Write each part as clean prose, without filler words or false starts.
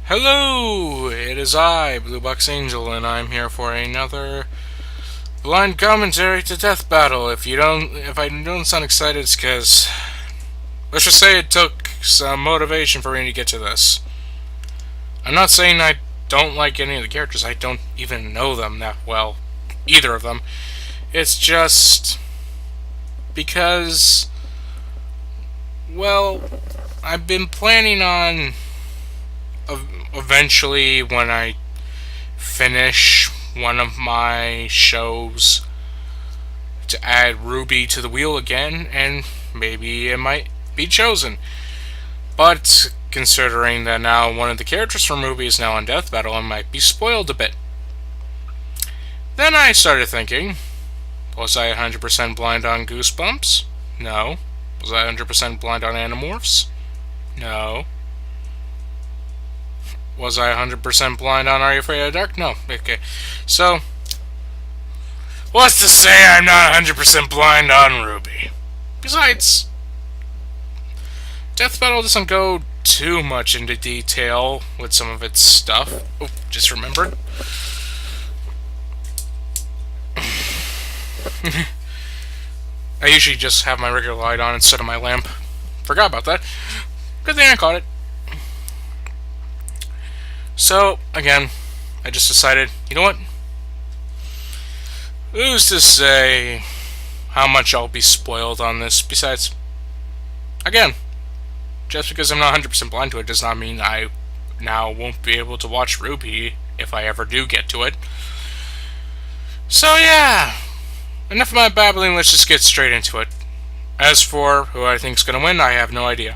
Hello, it is I, Blue Box Angel, and I'm here for another blind commentary to Death Battle. If I don't sound excited, it's because let's just say it took some motivation for me to get to this. I'm not saying I don't like any of the characters. I don't even know them that well, either of them. It's just because, well, I've been planning on eventually, when I finish one of my shows, to add Ruby to the wheel again, and maybe it might be chosen. But considering that now one of the characters from Ruby is now on Death Battle, I might be spoiled a bit. Then I started thinking, was I 100% blind on Goosebumps? No. Was I 100% blind on Animorphs? No. Was I 100% blind on Are You Afraid of the Dark? No. Okay. So, what's to say I'm not 100% blind on Ruby? Besides, Death Battle doesn't go too much into detail with some of its stuff. Oh, just remembered. I usually just have my regular light on instead of my lamp. Forgot about that. Good thing I caught it. So, again, I just decided, you know what? Who's to say how much I'll be spoiled on this? Besides, again, just because I'm not 100% blind to it does not mean I now won't be able to watch Ruby if I ever do get to it. So, yeah. Enough of my babbling, let's just get straight into it. As for who I think's gonna win, I have no idea.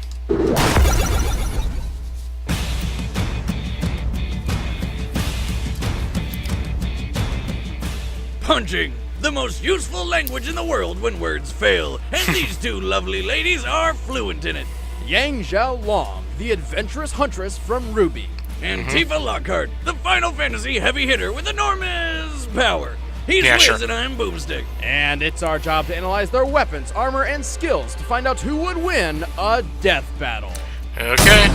Punching, the most useful language in the world when words fail, and these two lovely ladies are fluent in it. Yang Zhao Long, the adventurous huntress from Ruby. And Tifa Lockhart, the Final Fantasy heavy hitter with enormous power. He's Yeah, Wiz sure. and I'm Boomstick. And it's our job to analyze their weapons, armor, and skills to find out who would win a death battle. Okay,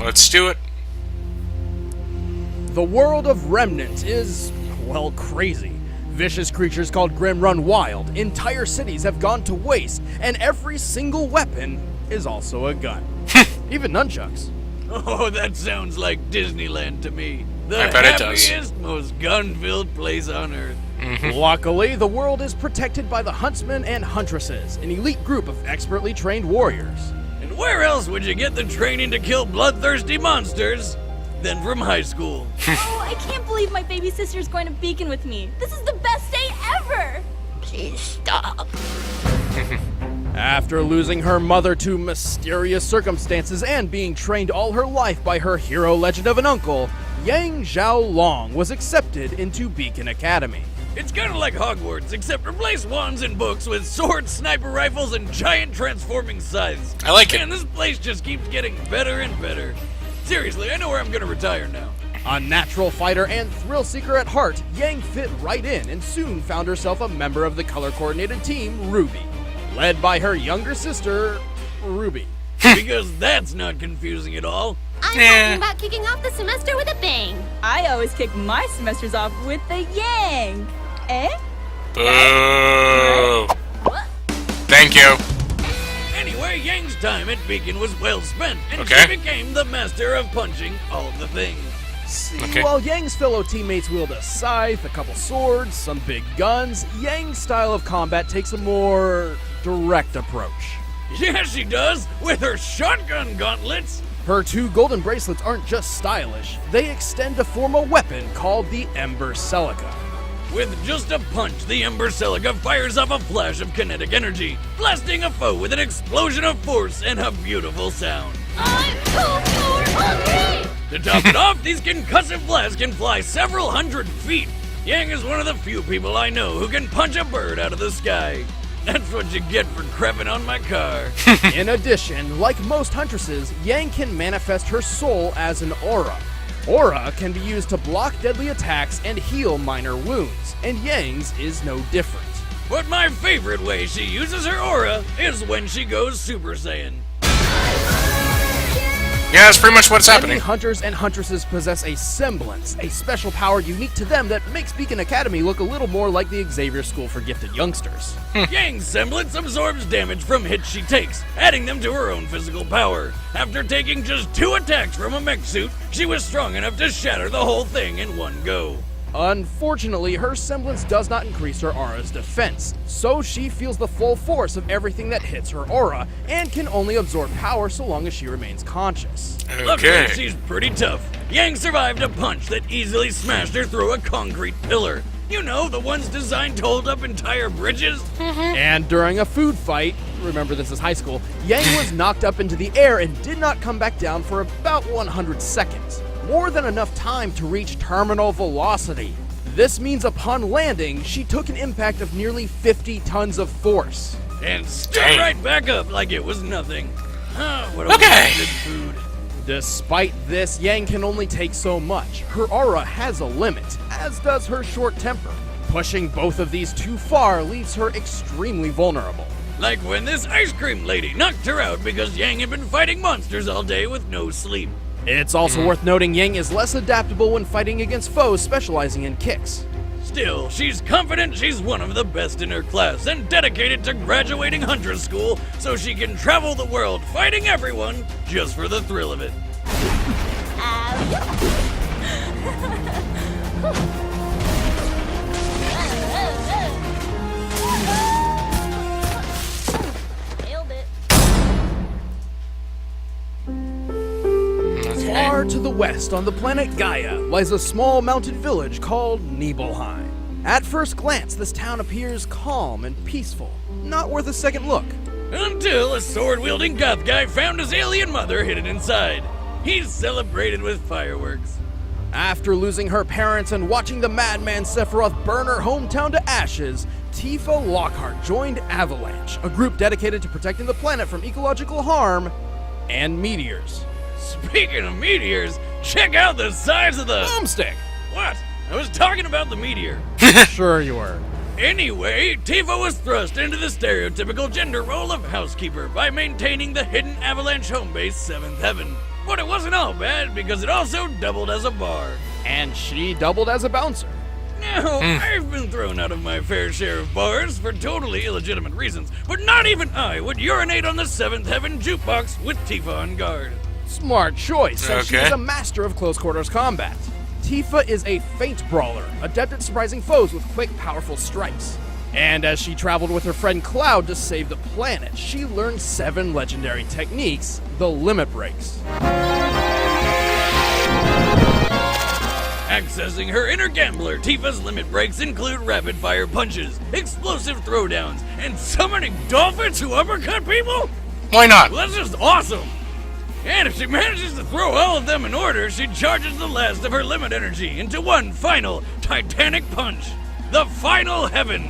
let's do it. The world of Remnant is, well, crazy. Vicious creatures called Grim run wild, entire cities have gone to waste, and every single weapon is also a gun. Even nunchucks. Oh, that sounds like Disneyland to me. The I bet it does. happiest, most gun-filled place on Earth. Luckily, the world is protected by the Huntsmen and Huntresses, an elite group of expertly trained warriors. And where else would you get the training to kill bloodthirsty monsters than from high school? Oh, I can't believe my baby sister's going to Beacon with me. This is the best day ever! Please stop. After losing her mother to mysterious circumstances and being trained all her life by her hero legend of an uncle, Yang Zhao Long was accepted into Beacon Academy. It's kind of like Hogwarts, except replace wands and books with swords, sniper rifles, and giant transforming scythes. I like it. Man, this place just keeps getting better and better. Seriously, I know where I'm gonna retire now. A natural fighter and thrill seeker at heart, Yang fit right in and soon found herself a member of the color-coordinated team, Ruby, led by her younger sister, Ruby. Because that's not confusing at all. I'm talking about kicking off the semester with a bang. I always kick my semesters off with the yang. Eh? Boo! What? Thank you. Anyway, Yang's time at Beacon was well spent, and Okay. she became the master of punching all the things. See, Okay. while Yang's fellow teammates wield a scythe, a couple swords, some big guns, Yang's style of combat takes a more direct approach. Yeah, she does, with her shotgun gauntlets. Her two golden bracelets aren't just stylish, they extend to form a weapon called the Ember Celica. With just a punch, the Ember Celica fires off a flash of kinetic energy, blasting a foe with an explosion of force and a beautiful sound. I'm so hungry. To top it off, these concussive blasts can fly several hundred feet. Yang is one of the few people I know who can punch a bird out of the sky. That's what you get for crapping on my car. In addition, like most huntresses, Yang can manifest her soul as an aura. Aura can be used to block deadly attacks and heal minor wounds, and Yang's is no different. But my favorite way she uses her aura is when she goes Super Saiyan. Yeah, that's pretty much what's Many happening. hunters and huntresses possess a semblance, a special power unique to them that makes Beacon Academy look a little more like the Xavier School for Gifted Youngsters. Yang's semblance absorbs damage from hits she takes, adding them to her own physical power. After taking just 2 attacks from a mech suit, she was strong enough to shatter the whole thing in one go. Unfortunately, her semblance does not increase her aura's defense, so she feels the full force of everything that hits her aura, and can only absorb power so long as she remains conscious. Luckily, Okay. she's pretty tough. Yang survived a punch that easily smashed her through a concrete pillar. You know, the ones designed to hold up entire bridges? And during a food fight, remember this is high school, Yang was knocked up into the air and did not come back down for about 100 seconds. More than enough time to reach terminal velocity. This means upon landing, she took an impact of nearly 50 tons of force. And stood Dang. right back up like it was nothing. What a Okay. wasted food. Despite this, Yang can only take so much. Her aura has a limit, as does her short temper. Pushing both of these too far leaves her extremely vulnerable. Like when this ice cream lady knocked her out because Yang had been fighting monsters all day with no sleep. It's also worth noting Yang is less adaptable when fighting against foes specializing in kicks. Still, she's confident she's one of the best in her class and dedicated to graduating Huntress School so she can travel the world fighting everyone just for the thrill of it. Nailed it. Okay. Far to the west on the planet Gaia lies a small mountain village called Nibelheim. At first glance, this town appears calm and peaceful, not worth a second look. Until a sword-wielding goth guy found his alien mother hidden inside. He's celebrated with fireworks. After losing her parents and watching the madman Sephiroth burn her hometown to ashes, Tifa Lockhart joined Avalanche, a group dedicated to protecting the planet from ecological harm and meteors. Speaking of meteors, check out the size of the... Boomstick! What? I was talking about the meteor. Sure you were. Anyway, Tifa was thrust into the stereotypical gender role of housekeeper by maintaining the hidden Avalanche home base 7th Heaven. But it wasn't all bad because it also doubled as a bar. And she doubled as a bouncer. Now, I've been thrown out of my fair share of bars for totally illegitimate reasons, but not even I would urinate on the 7th Heaven jukebox with Tifa on guard. Smart choice, since she Okay. is a master of close quarters combat. Tifa is a feint brawler, adept at surprising foes with quick, powerful strikes. And as she traveled with her friend Cloud to save the planet, she learned 7 legendary techniques, the limit breaks. Accessing her inner gambler, Tifa's limit breaks include rapid-fire punches, explosive throwdowns, and summoning dolphins who uppercut people? Why not? Well, that's just awesome! And if she manages to throw all of them in order, she charges the last of her limit energy into one final titanic punch. The Final Heaven!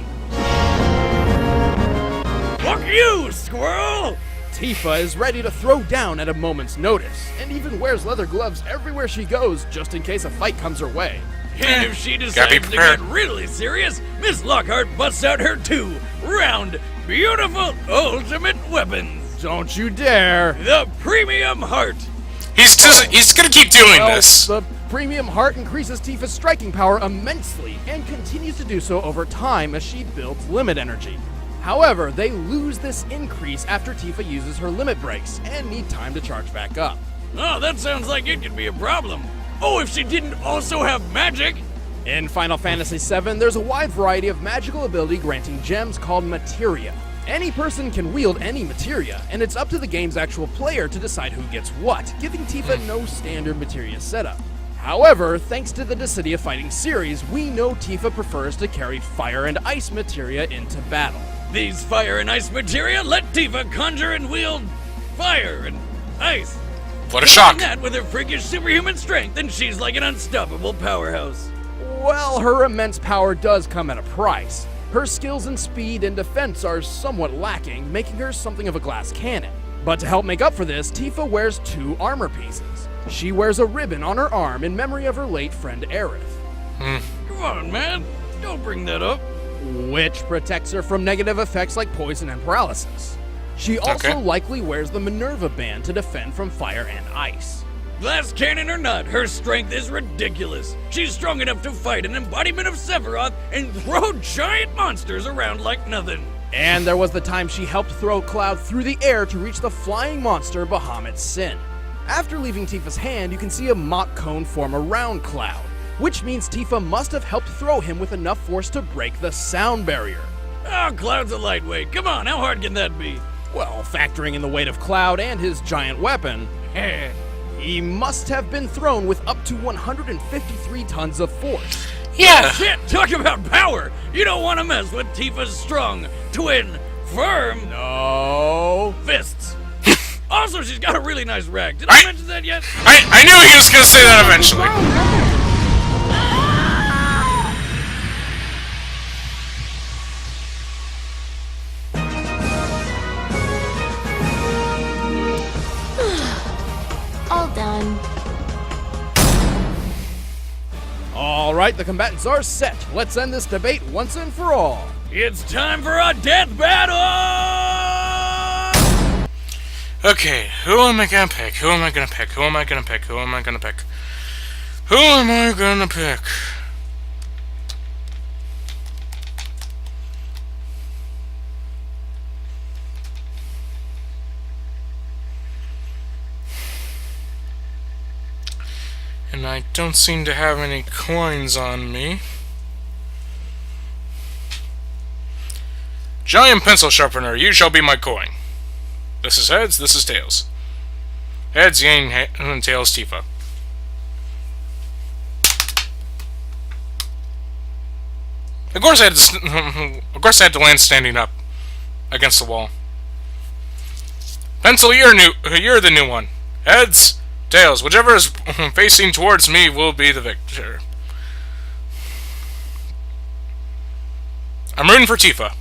Fuck you, squirrel! Tifa is ready to throw down at a moment's notice, and even wears leather gloves everywhere she goes just in case a fight comes her way. And if she Gotta decides be to prepared. get really serious, Miss Lockhart busts out her 2 round, beautiful ultimate weapons. Don't you dare! The Premium Heart. He's gonna keep doing Well, this. the premium heart increases Tifa's striking power immensely and continues to do so over time as she builds limit energy. However, they lose this increase after Tifa uses her limit breaks and need time to charge back up. Oh, that sounds like it could be a problem. Oh, if she didn't also have magic. In Final Fantasy VII, there's a wide variety of magical ability granting gems called materia. Any person can wield any materia, and it's up to the game's actual player to decide who gets what, giving Tifa no standard materia setup. However, thanks to the Dissidia Fighting series, we know Tifa prefers to carry fire and ice materia into battle. These fire and ice materia let Tifa conjure and wield fire and ice. What a shock. And that with her freakish superhuman strength, and she's like an unstoppable powerhouse. Well, her immense power does come at a price. Her skills in speed and defense are somewhat lacking, making her something of a glass cannon. But to help make up for this, Tifa wears 2 armor pieces. She wears a ribbon on her arm in memory of her late friend Aerith, Come on, man. Don't bring that up. which protects her from negative effects like poison and paralysis. She also Okay. likely wears the Minerva band to defend from fire and ice. Glass cannon or not, her strength is ridiculous. She's strong enough to fight an embodiment of Sephiroth and throw giant monsters around like nothing. And there was the time she helped throw Cloud through the air to reach the flying monster Bahamut's Sin. After leaving Tifa's hand, you can see a Mach cone form around Cloud, which means Tifa must have helped throw him with enough force to break the sound barrier. Oh, Cloud's a lightweight. Come on, how hard can that be? Well, factoring in the weight of Cloud and his giant weapon, he must have been thrown with up to 153 tons of force. Yeah. Shit, talk about power! You don't want to mess with Tifa's strong, twin, firm No. fists. Also, she's got a really nice rack. Did I mention that yet? I knew he was gonna say that eventually. All done. All right, the combatants are set. Let's end this debate once and for all. It's time for a death battle! Okay, who am I gonna pick? Who am I gonna pick? Who am I gonna pick? Who am I gonna pick? Who am I gonna pick? And I don't seem to have any coins on me. Giant pencil sharpener, you shall be my coin. This is heads, this is tails. Heads, Yang, and tails, Tifa. Of course, I had to land standing up against the wall. Pencil, you're the new one. Heads, tails, whichever is facing towards me will be the victor. I'm rooting for Tifa.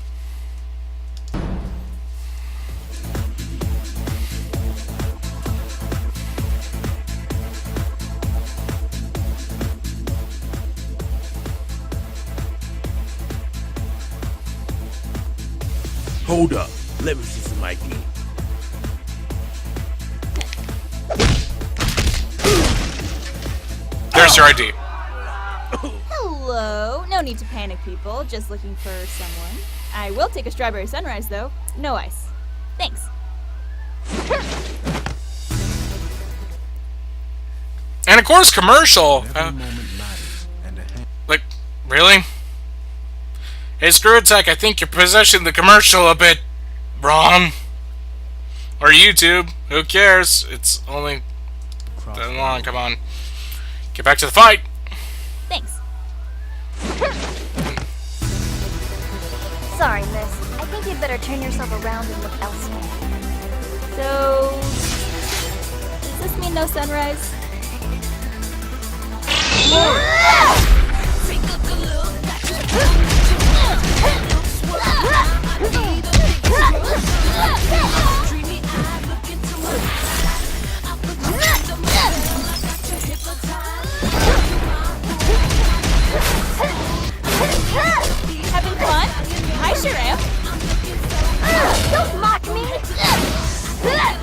Hold up. Let me see some ID. There's your ID. Hello. No need to panic, people. Just looking for someone. I will take a strawberry sunrise, though. No ice. Thanks. And of course, commercial. Like, really? Hey, Screw Attack, I think you're positioning the commercial a bit wrong. Or YouTube. Who cares? It's only that long. Come on. Get back to the fight. Thanks. Sorry, miss. I think you'd better turn yourself around and look elsewhere. So, does this mean no sunrise? Having fun? I sure am. Don't mock me! Right?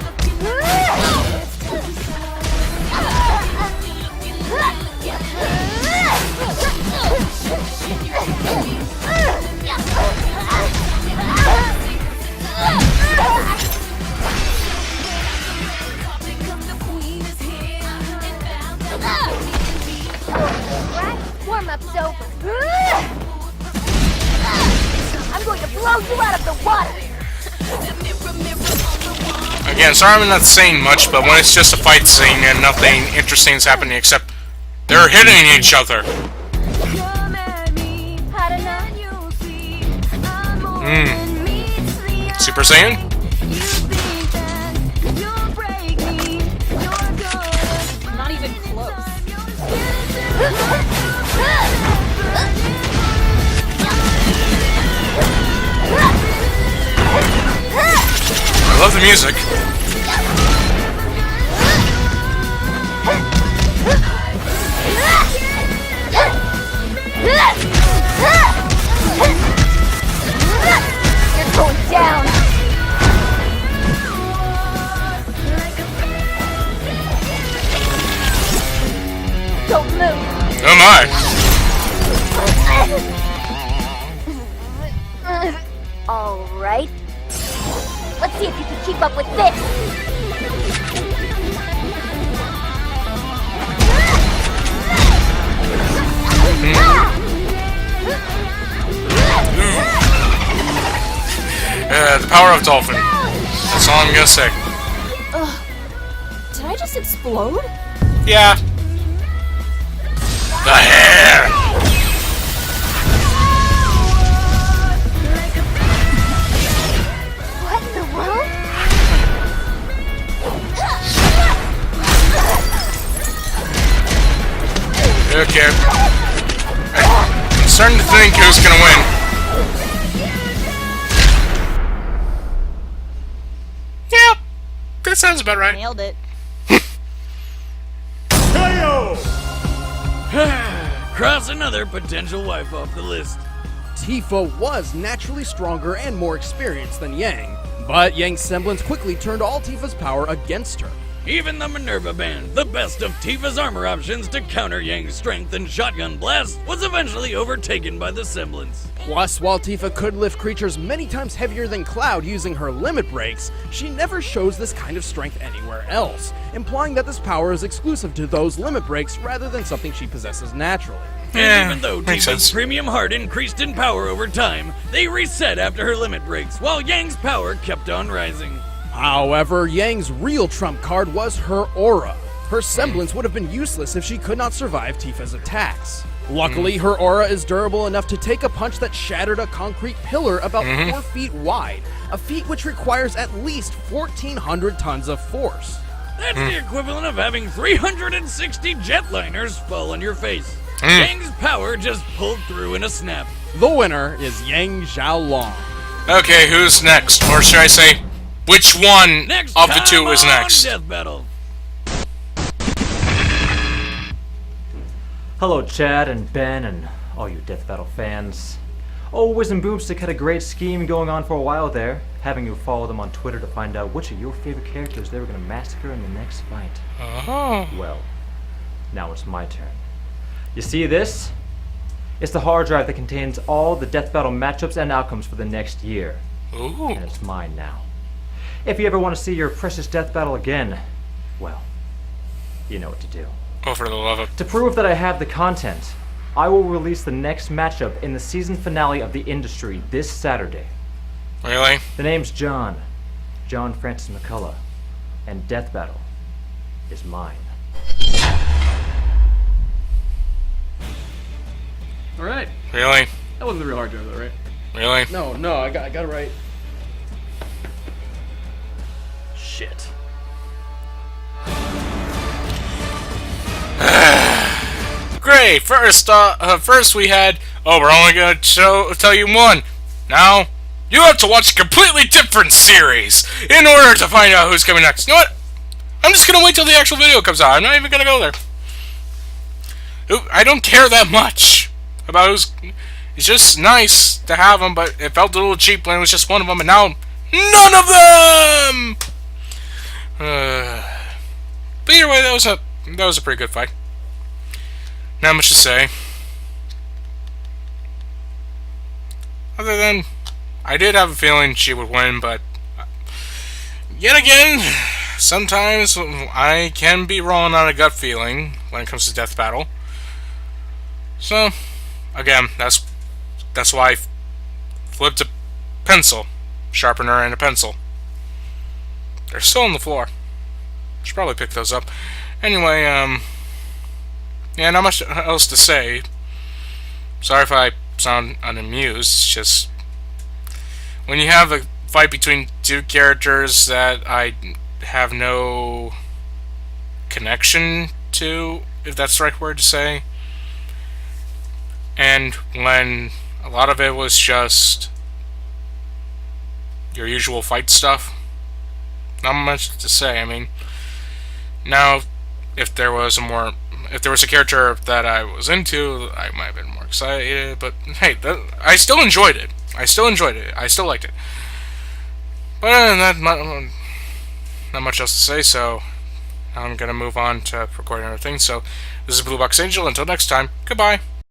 Warm-up's over. I'm going to blow you out of the water! Again, sorry I'm not saying much, but when it's just a fight scene and nothing interesting is happening except they're hitting each other. Super Saiyan? Not even close. I love the music. You're going down! Don't move. Oh my! All right. Let's see if you can keep up with this. The power of dolphin. That's all I'm gonna say. Did I just explode? Yeah. The hair! What in the world? Okay. I'm starting to think who's gonna win. Yeah, that sounds about right. Nailed it. Cross another potential wife off the list. Tifa was naturally stronger and more experienced than Yang, but Yang's semblance quickly turned all Tifa's power against her. Even the Minerva Band, the best of Tifa's armor options to counter Yang's strength and shotgun blast, was eventually overtaken by the semblance. Plus, while Tifa could lift creatures many times heavier than Cloud using her limit breaks, she never shows this kind of strength anywhere else, implying that this power is exclusive to those limit breaks rather than something she possesses naturally. And even though makes Tifa's sense. premium heart increased in power over time, they reset after her limit breaks, while Yang's power kept on rising. However, Yang's real trump card was her aura. Her semblance would have been useless if she could not survive Tifa's attacks. Luckily, her aura is durable enough to take a punch that shattered a concrete pillar about 4 feet wide, a feat which requires at least 1,400 tons of force. That's the equivalent of having 360 jetliners fall on your face. Yang's power just pulled through in a snap. The winner is Yang Xiaolong. Okay, who's next? Or should I say, which one Next of the time two is on next? Death Battle. Hello, Chad and Ben and all you Death Battle fans. Oh, Wiz and Boomstick had a great scheme going on for a while there, having you follow them on Twitter to find out which of your favorite characters they were going to massacre in the next fight. Oh. Well, now it's my turn. You see this? It's the hard drive that contains all the Death Battle matchups and outcomes for the next year. Ooh. And it's mine now. If you ever want to see your precious Death Battle again, well, you know what to do. Oh, for the love of... To prove that I have the content, I will release the next matchup in the season finale of The Industry this Saturday. Really? The name's John Francis McCullough, and Death Battle is mine. All right. Really? That wasn't the real hard drive, though, right? Really? No, I got it right. Shit. Great! First we had, oh, we're only gonna tell you one. Now, you have to watch a completely different series in order to find out who's coming next. You know what? I'm just gonna wait till the actual video comes out. I'm not even gonna go there. I don't care that much about who's... It's just nice to have them, but it felt a little cheap when it was just one of them, and now none of them! But either way, that was a pretty good fight. Not much to say. Other than, I did have a feeling she would win, but yet again, sometimes I can be wrong on a gut feeling when it comes to Death Battle. So, again, that's why I flipped a pencil sharpener and a pencil. They're still on the floor. Should probably pick those up. Anyway, yeah, not much else to say. Sorry if I sound unamused. It's just when you have a fight between two characters that I have no connection to, if that's the right word to say, and when a lot of it was just your usual fight stuff, not much to say. I mean, now if there was a character that I was into, I might have been more excited, but hey, I still enjoyed it. I still liked it. But other than that, not much else to say, so I'm gonna move on to recording other things. So this is Blue Box Angel. Until next time, goodbye.